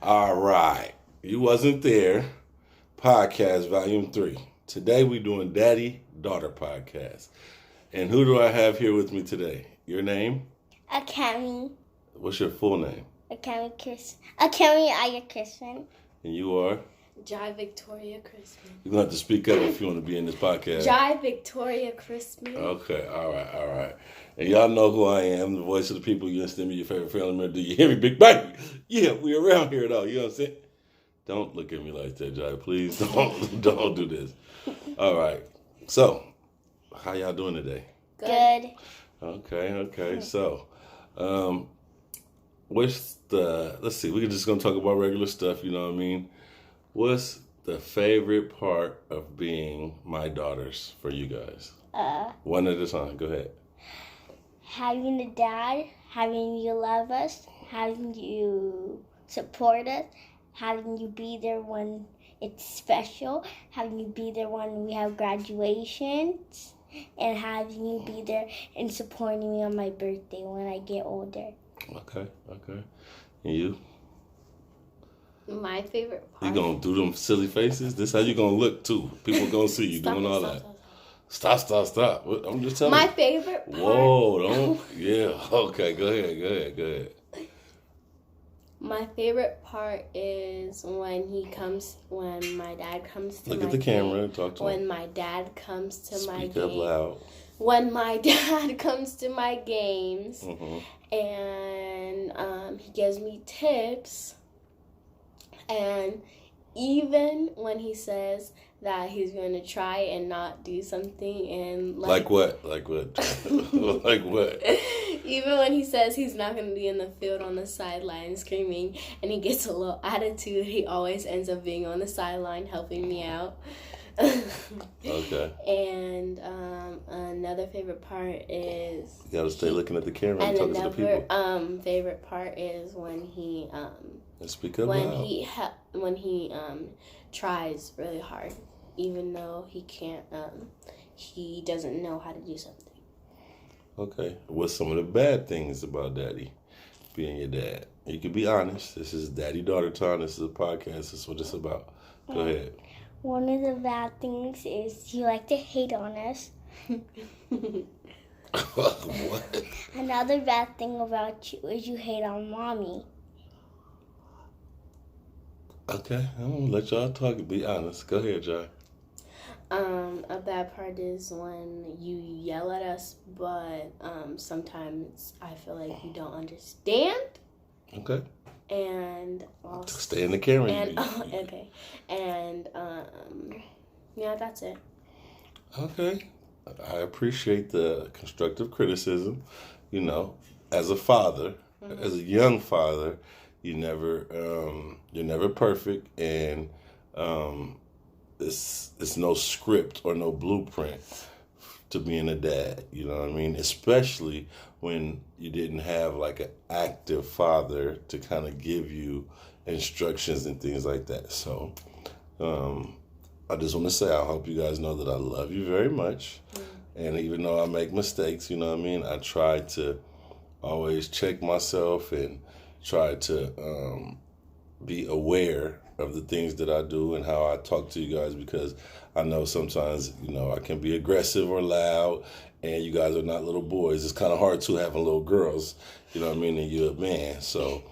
All right. You wasn't there. Podcast Volume 3. Today we doing Daddy Daughter Podcast. And who do I have here with me today? Your name? Academy. What's your full name? Academy Aya Crispin. And you are? Jai Victoria Crispin. You're going to have to speak up if you want to be in this podcast. Jai Victoria Crispin. Okay, all right. And y'all know who I am, the voice of the people. You understand me, your favorite family member. Do you hear me, big baby? Yeah, we around here, though. You know what I'm saying? Don't look at me like that, Jai. Please don't do this. All right. So, how y'all doing today? Good. Okay. So, let's see, we're just going to talk about regular stuff, you know what I mean? What's the favorite part of being my daughters for you guys? One at a time. Go ahead. Having a dad, having you love us, having you support us, having you be there when it's special, having you be there when we have graduations, and having you be there and supporting me on my birthday when I get older. Okay. And you? My favorite part. You gonna do them silly faces? This how you gonna look too. People gonna see you doing all that. Stop. I'm just telling you. My favorite part. Whoa, don't. Yeah, okay, go ahead. My favorite part is when my dad comes to Look my at the game. camera, talk to When him. my dad comes to my Speak game. up loud. When my dad comes to my games Mm-hmm. and he gives me tips, and even when he says that he's going to try and not do something and Like what? Like what? Even when he says he's not going to be in the field on the sideline screaming and he gets a little attitude, he always ends up being on the sideline helping me out. Okay. And another favorite part is You gotta stay looking at the camera and talking to the people. another favorite part is when he And speak up when loud. when he tries really hard, even though he can't he doesn't know how to do something. Okay. What's some of the bad things about Daddy being your dad? You can be honest. This is Daddy Daughter Time. This is a podcast. This is what it's about. Go ahead. One of the bad things is you like to hate on us. What? Another bad thing about you is you hate on Mommy. Okay, I'm gonna let y'all talk and be honest. Go ahead, Jai. A bad part is when you yell at us, but sometimes I feel like you don't understand. Okay. And also, Stay in the camera. okay, and yeah, that's it. Okay. I appreciate the constructive criticism. You know, as a father, as a young father, you're never perfect, and it's no script or no blueprint to being a dad. You know what I mean? Especially when you didn't have like an active father to kind of give you instructions and things like that. So, I just want to say, I hope you guys know that I love you very much. And even though I make mistakes, you know what I mean, I try to always check myself and try to be aware of the things that I do and how I talk to you guys, because I know sometimes, you know, I can be aggressive or loud, and you guys are not little boys. It's kind of hard to having little girls, you know what I mean, and you're a man. So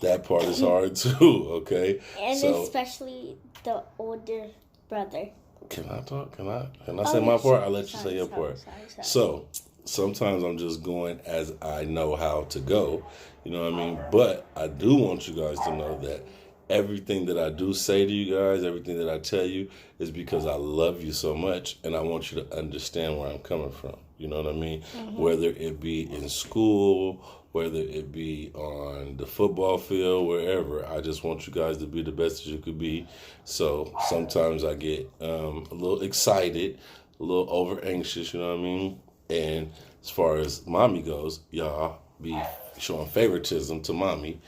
that part is hard too, okay? And So, especially the older brother. can I talk? Can I say my part? I'll let you say your part. Sorry. So sometimes I'm just going as I know how to go, you know what I mean? But I do want you guys to know that everything that I do say to you guys, everything that I tell you is because I love you so much, and I want you to understand where I'm coming from. You know what I mean? Whether it be in school, whether it be on the football field, wherever. I just want you guys to be the best that you could be. So sometimes I get a little excited, a little over anxious, you know what I mean? And as far as Mommy goes, y'all be showing favoritism to Mommy.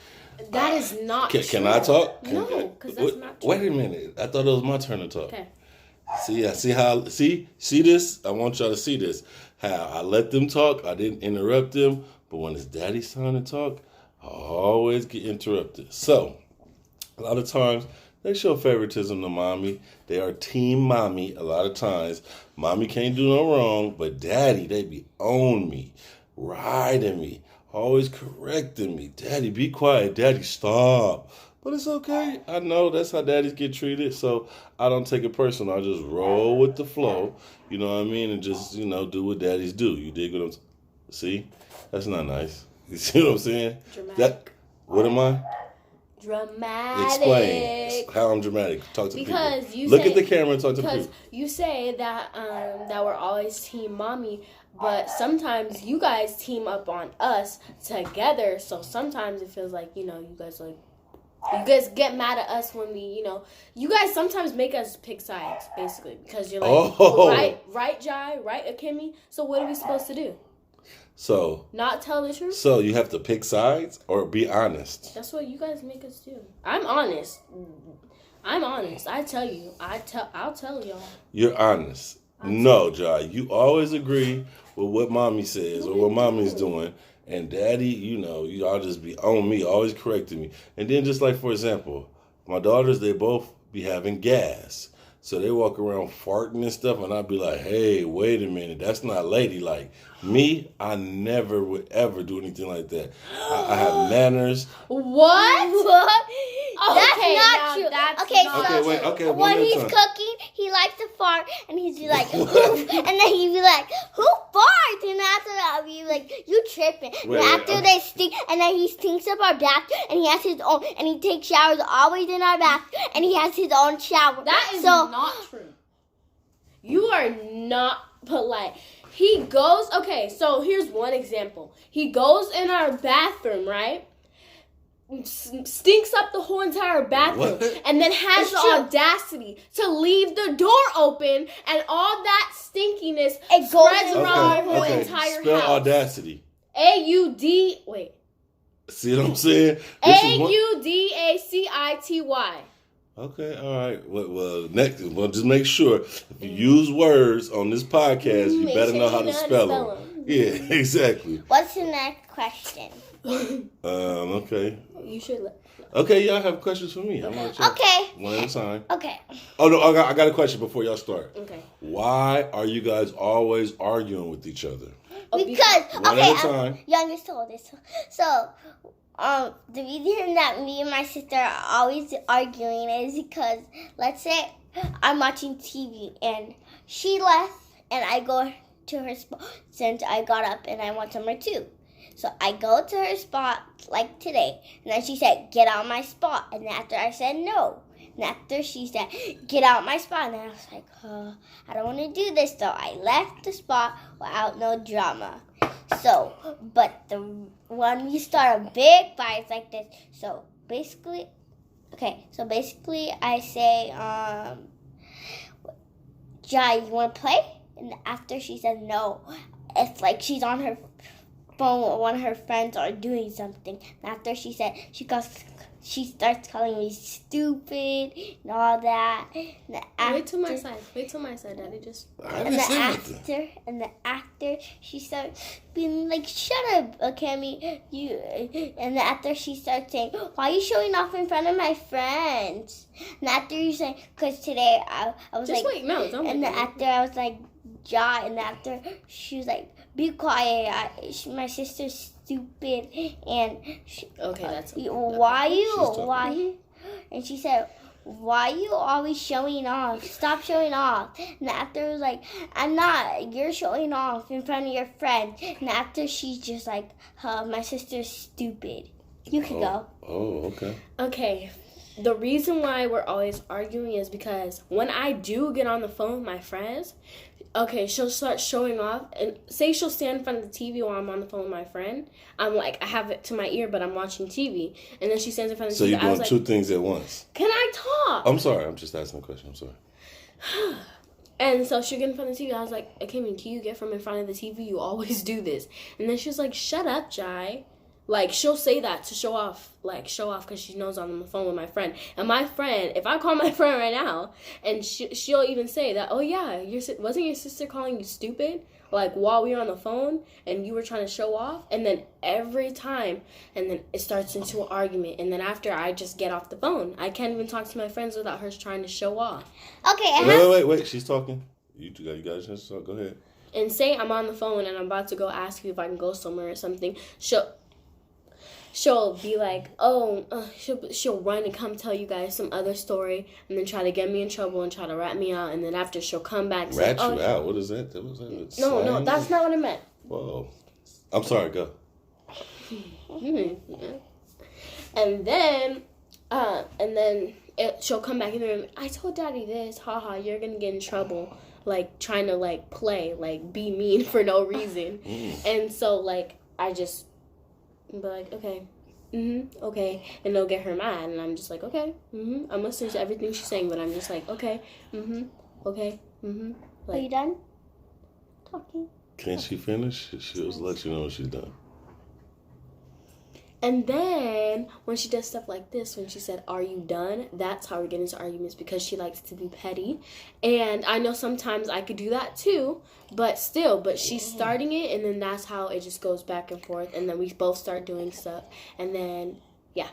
That is not true. Can I talk? No, because that's not true. Wait a minute. I thought it was my turn to talk. Okay. See this? I want y'all to see this. How I let them talk. I didn't interrupt them. But when it's Daddy's time to talk, I always get interrupted. So, A lot of times, they show favoritism to mommy. They are team mommy a lot of times. Mommy can't do no wrong, but daddy, they be on me, riding me, always correcting me. Daddy, be quiet. Daddy, stop. But it's okay. I know that's how daddies get treated, so I don't take it personal. I just roll with the flow, you know what I mean, and just, do what daddies do. You dig what I'm saying? See? That's not nice. You see what I'm saying? Dramatic. What am I? Dramatic. Explain how I'm dramatic. Talk to because people. You Look say, at the camera and talk to people. Because you say that that we're always team mommy, but sometimes you guys team up on us together. So sometimes it feels like, you guys get mad at us when we, you guys sometimes make us pick sides, basically, because you're like, right, Jai, right, Akemi. So what are we supposed to do? So not tell the truth. So you have to pick sides or be honest. That's what you guys make us do. I'm honest. I tell you. I'll tell y'all. You're honest. No, Jai. You always agree with what mommy says or what mommy's doing. And daddy, y'all just be on me, always correcting me. And then just like, for example, my daughters, they both be having gas. So they walk around farting and stuff, and I'd be like, hey, wait a minute, that's not ladylike. Me, I never would ever do anything like that. I have manners. What? That's not true. When he's cooking, he likes to fart, and he's be like, and then he'd be like, who farts? And after that, I'd be like, you tripping. They stink, and then he stinks up our bath, and he has his own, and he takes showers always in our bath, and he has his own shower. That is not true. You are not polite. He goes, okay, so here's one example. He goes in our bathroom, right? Stinks up the whole entire bathroom. What? And then has the audacity to leave the door open, and all that stinkiness spreads around the whole entire Spell house. Audacity. A-U-D, wait. See what I'm saying? A-U-D-A-C-I-T-Y. Okay, all right. Well, next, just make sure if you use words on this podcast, you better know how to spell them. Yeah, exactly. What's the next question? Okay. You should. Okay, y'all have questions for me. I'm gonna check one at a time. Okay. Oh no, I got a question before y'all start. Okay. Why are you guys always arguing with each other? Because one at a time. Youngest, oldest. So. The reason that me and my sister are always arguing is because, let's say, I'm watching TV and she left and I go to her spot since I got up and I want somewhere too. So I go to her spot like today, and then she said, get out my spot. And after I said no. And after she said, get out my spot. And I was like, I don't want to do this. So I left the spot without no drama. So, but when you start a big fight, it's like this. So basically, I say, Jai, you want to play? And after she said no, it's like she's on her phone with one of her friends or doing something. And after she said, she starts calling me stupid and all that. Wait till my side, Daddy. Just. And the actor, she starts being like, "Shut up, Akemi, you." And after she starts saying, "Why are you showing off in front of my friends?" And after you say, "Cause today I was just like," wait, no, don't. And after I was like, "Jai," and after she was like, "Be quiet, my sister's stupid," and okay, that's why? And she said, why are you always showing off? Stop showing off. And after it was like, I'm not. You're showing off in front of your friend. And after she's just like, my sister's stupid. You can go. Oh, okay. Okay. The reason why we're always arguing is because when I do get on the phone with my friends, okay, she'll start showing off, and say she'll stand in front of the TV while I'm on the phone with my friend. I'm like, I have it to my ear, but I'm watching TV. And then she stands in front of the TV. So you're doing two things at once. Can I talk? I'm sorry. I'm just asking a question. I'm sorry. And so she'll get in front of the TV. I was like, okay, can you get from in front of the TV? You always do this. And then she was like, shut up, Jai. Like, she'll say that to show off because she knows I'm on the phone with my friend. And my friend, if I call my friend right now, and she'll even say that, oh yeah, wasn't your sister calling you stupid? Like, while we were on the phone, and you were trying to show off? And then every time, and then it starts into an argument. And then after, I just get off the phone. I can't even talk to my friends without her trying to show off. Okay. Wait. She's talking. You guys just talk. Go ahead. And say I'm on the phone and I'm about to go ask you if I can go somewhere or something. She'll be like, she'll run and come tell you guys some other story and then try to get me in trouble and try to rat me out. And then after, she'll come back and say, rat you out? What is that? No, that's not what I meant. Whoa. I'm sorry, go. And then she'll come back in the room. I told Daddy this. Haha, you're going to get in trouble. Like, trying to, like, play, like, be mean for no reason. And so, like, I just be like, okay, okay. And they'll get her mad. And I'm just like, okay, I'm listening to everything she's saying. But I'm just like, okay, okay, Are you done talking? Can she finish? She'll let you know when she's done. And then when she does stuff like this, when she said, are you done? That's how we get into arguments, because she likes to be petty. And I know sometimes I could do that too, but she's starting it, and then that's how it just goes back and forth. And then we both start doing stuff. And then, yeah.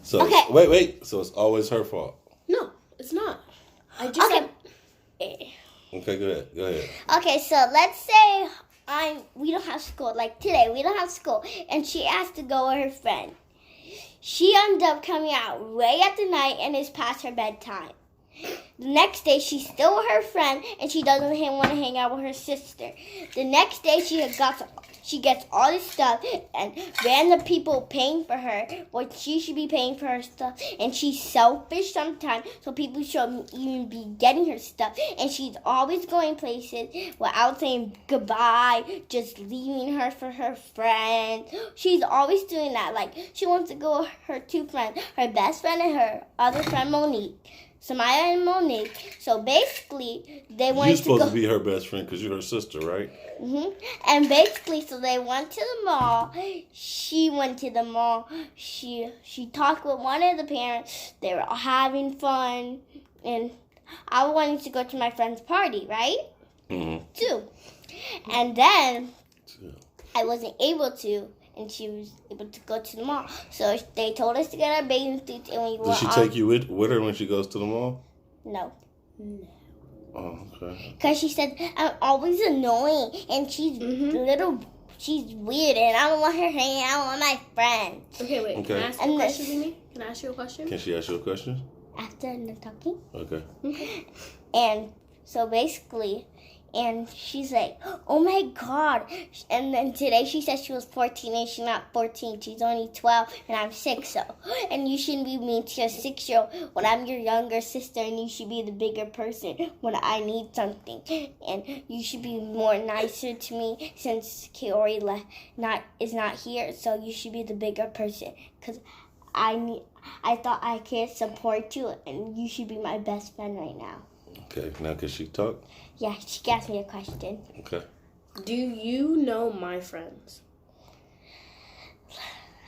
So, okay. Wait. So it's always her fault? No, it's not. I just Okay, go ahead. Okay, so let's say we don't have school, like today, we don't have school, and she has to go with her friend. She ends up coming out way at the night, and it's past her bedtime. The next day, she's still with her friend, and she doesn't want to hang out with her sister. The next day, she gets all this stuff, and random people paying for her, what she should be paying for her stuff, and she's selfish sometimes, so people shouldn't even be getting her stuff, and she's always going places without saying goodbye, just leaving her for her friend. She's always doing that. Like, she wants to go with her two friends, her best friend and her other friend, Monique. Samaya and Monique. So basically, they went You're supposed to be her best friend because you're her sister, right? And basically, so they went to the mall. She went to the mall. She talked with one of the parents. They were having fun. And I wanted to go to my friend's party, right? Too. And then I wasn't able to. And she was able to go to the mall. So they told us to get our bathing suits, and we were. Does she take you with her when she goes to the mall? No. Oh, okay. Because she said I'm always annoying, and she's she's weird, and I don't want her hanging out with my friends. Okay, wait. Okay. Can I ask you a question, Mimi? Can I ask you a question? Can she ask you a question? After I'm done talking. Okay. And so basically. And she's like, oh my God. And then today she said she was 14 and she's not 14. She's only 12 and I'm 6. So, and you shouldn't be mean to your 6-year-old when I'm your younger sister, and you should be the bigger person when I need something. And you should be more nicer to me since Kaori is not here. So you should be the bigger person, because I thought I could support you, and you should be my best friend right now. Okay, now can she talk? Yeah, she asked me a question. Okay. Do you know my friends?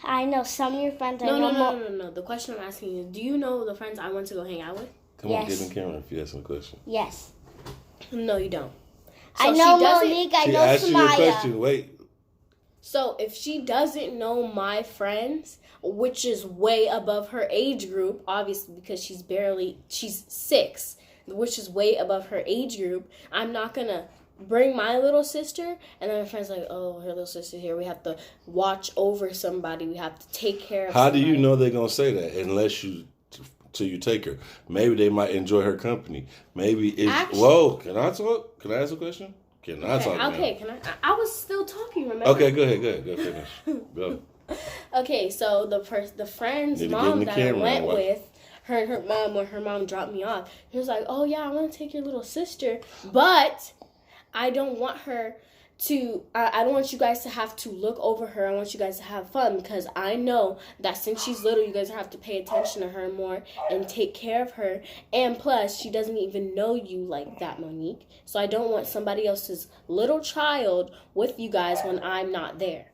I know some of your friends. No. The question I'm asking is, do you know the friends I went to go hang out with? Come on, get in the camera if you ask me a question. Yes. No, you don't. So I know Monique, I know asked Samaya. you a question. Wait. So if she doesn't know my friends, which is way above her age group, obviously because she's 6, which is way above her age group, I'm not going to bring my little sister, and then my friend's like, oh, her little sister's here. We have to watch over somebody. We have to take care of How somebody. do you know they're going to say that unless till you take her? Maybe they might enjoy her company. Maybe it's... Actually, whoa, can I talk? Can I ask a question? Can I talk? Okay, can I was still talking, remember? Okay, go ahead. Go finish. Go. Okay, so the friend's mom that I went with, her mom, when her mom dropped me off, he was like, oh yeah, I want to take your little sister, but I don't want her to, I don't want you guys to have to look over her. I want you guys to have fun, because I know that since she's little, you guys have to pay attention to her more and take care of her. And plus, she doesn't even know you like that, Monique. So I don't want somebody else's little child with you guys when I'm not there.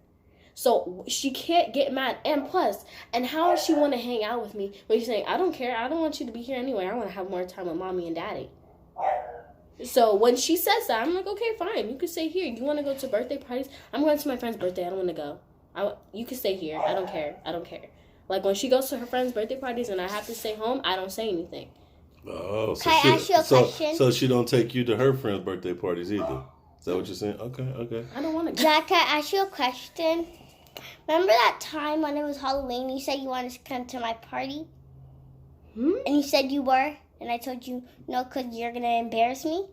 So she can't get mad. And plus, and how does she want to hang out with me when she's saying, I don't care. I don't want you to be here anyway. I want to have more time with mommy and daddy. So when she says that, I'm like, okay, fine. You can stay here. You want to go to birthday parties? I'm going to my friend's birthday. I don't want to go. You can stay here. I don't care. Like when she goes to her friend's birthday parties and I have to stay home, I don't say anything. Oh, so Can I ask you a question? So she don't take you to her friend's birthday parties either. Is that what you're saying? Okay. I don't want to go. Jack, can I ask you a question? Remember that time when it was Halloween, you said you wanted to come to my party? And you said you were, and I told you no because you're going to embarrass me?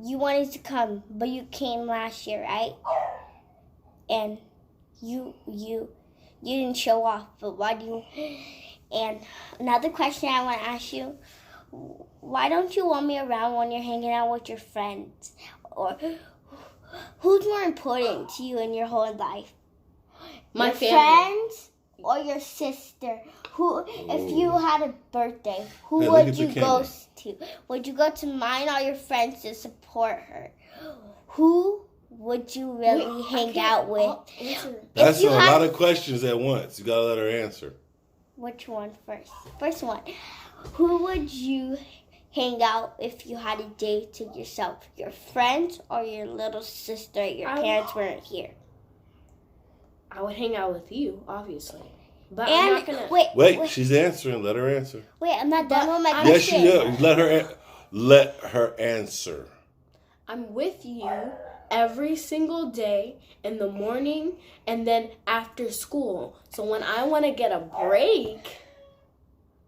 You wanted to come, but you came last year, right? And you didn't show off, but why do you... And another question I want to ask you, why don't you want me around when you're hanging out with your friends? Or who's more important to you in your whole life? My your family. Friends or your sister? Who, if you had a birthday, who Hey, look would at the you go camera. to? Would you go to mine or your friends to support her? Who would you really hang out with? That's you a had- lot of questions at once. You gotta let her answer. Which one first? First one. Who would you hang out if you had a day to yourself? Your friends or your little sister? Your parents weren't here. I would hang out with you, obviously. But I'm not And gonna. wait, She's answering. Let her answer. I'm not done with my Yes, question. she is. Let her answer. I'm with you every single day in the morning and then after school. So when I want to get a break,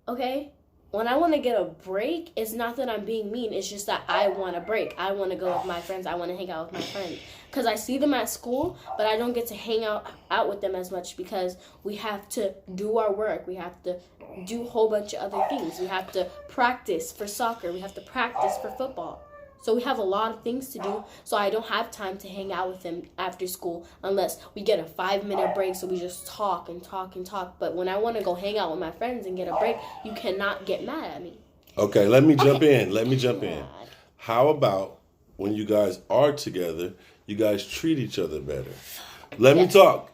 okay? When I want to get a break, it's not that I'm being mean. It's just that I want a break. I want to go with my friends. I want to hang out with my friends. Because I see them at school, but I don't get to hang out with them as much because we have to do our work. We have to do a whole bunch of other things. We have to practice for soccer. We have to practice for football. So we have a lot of things to do. So I don't have time to hang out with them after school unless we get a 5-minute break so we just talk and talk and talk. But when I want to go hang out with my friends and get a break, you cannot get mad at me. Okay, let me jump in. How about when you guys are together, you guys treat each other better? Let me talk.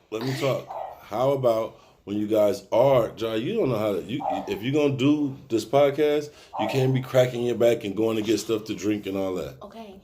How about when you guys are, John, you don't know how to, if you're going to do this podcast, you can't be cracking your back and going to get stuff to drink and all that. Okay.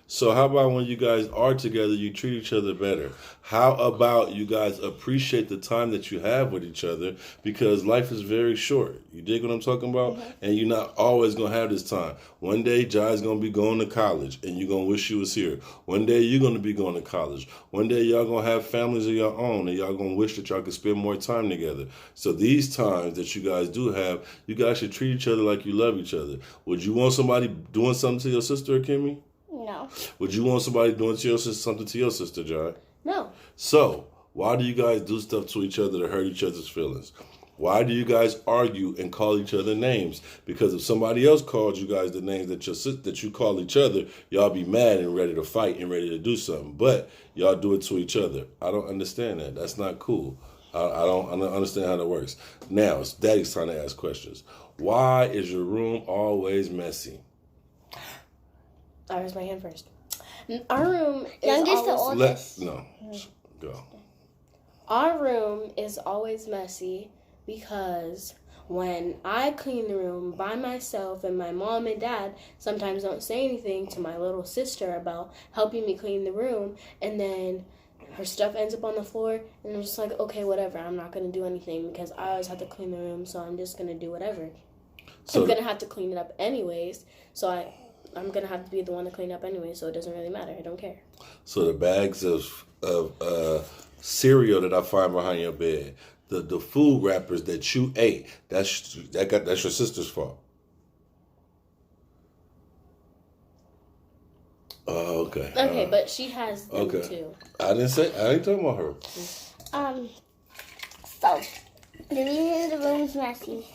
So how about when you guys are together, you treat each other better? How about you guys appreciate the time that you have with each other? Because life is very short. You dig what I'm talking about? Mm-hmm. And you're not always going to have this time. One day, Jai's going to be going to college, and you're going to wish you was here. One day, you're going to be going to college. One day, y'all going to have families of your own, and y'all going to wish that y'all could spend more time together. So these times that you guys do have, you guys should treat each other like you love each other. Would you want somebody doing something to your sister, Kimmy? No. Would you want somebody doing to your sister, something to your sister, Jai? No. So, why do you guys do stuff to each other to hurt each other's feelings? Why do you guys argue and call each other names? Because if somebody else called you guys the names that you call each other, y'all be mad and ready to fight and ready to do something. But y'all do it to each other. I don't understand that. That's not cool. I don't understand how that works. Now, it's Daddy's time to ask questions. Why is your room always messy? I raised my hand first. Our room is Youngest to oldest? Go. Our room is always messy because when I clean the room by myself and my mom and dad sometimes don't say anything to my little sister about helping me clean the room, and then her stuff ends up on the floor, and I'm just like, okay, whatever, I'm not going to do anything because I always have to clean the room, so I'm just going to do whatever. I'm going to have to clean it up anyways, so I'm going to have to be the one to clean up anyway, so it doesn't really matter. I don't care. So the bags of cereal that I find behind your bed, the food wrappers that you ate, that's your sister's fault. Oh, okay. Okay, but she has them too. I ain't talking about her. So, the reason the room's messy,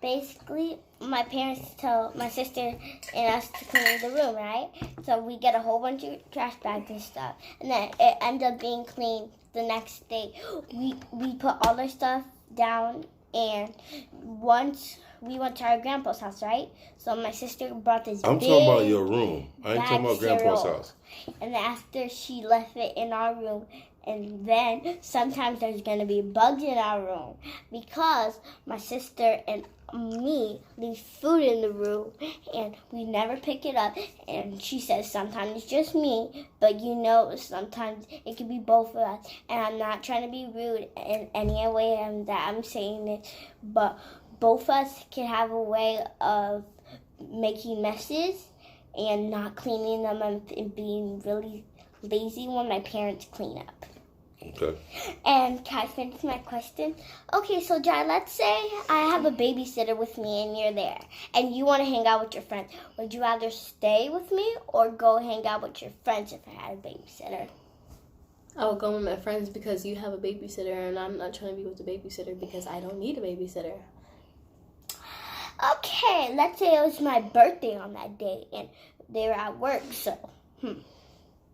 basically, my parents tell my sister and us to clean the room, right? So we get a whole bunch of trash bags and stuff, and then it ends up being clean the next day. We put all our stuff down, and once we went to our grandpa's house, right? So my sister brought this I'm big talking about your room. I ain't talking about grandpa's cereal. house. And after she left it in our room, And then sometimes there's going to be bugs in our room because my sister and me leave food in the room and we never pick it up. And she says sometimes it's just me, but sometimes it could be both of us. And I'm not trying to be rude in any way that I'm saying it, but both of us can have a way of making messes and not cleaning them and being really lazy when my parents clean up. Okay. And can I finish my question? Okay, so Jai, let's say I have a babysitter with me and you're there and you want to hang out with your friends. Would you rather stay with me or go hang out with your friends if I had a babysitter? I would go with my friends because you have a babysitter and I'm not trying to be with the babysitter because I don't need a babysitter. Okay, let's say it was my birthday on that day and they were at work, so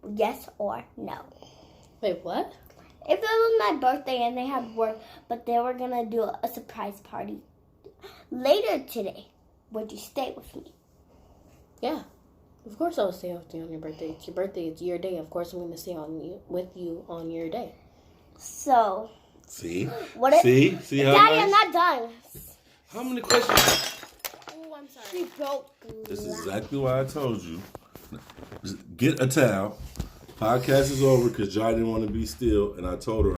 yes or no? Wait, what? If it was my birthday and they had work, but they were going to do a surprise party later today, would you stay with me? Yeah. Of course I will stay with you on your birthday. It's your birthday. It's your day. Of course I'm going to stay with you on your day. So. See? See how Daddy, nice? I'm not done. How many questions? Oh, I'm sorry. She broke. This is exactly why I told you. Just get a towel. Podcast is over because Jai didn't want to be still, and I told her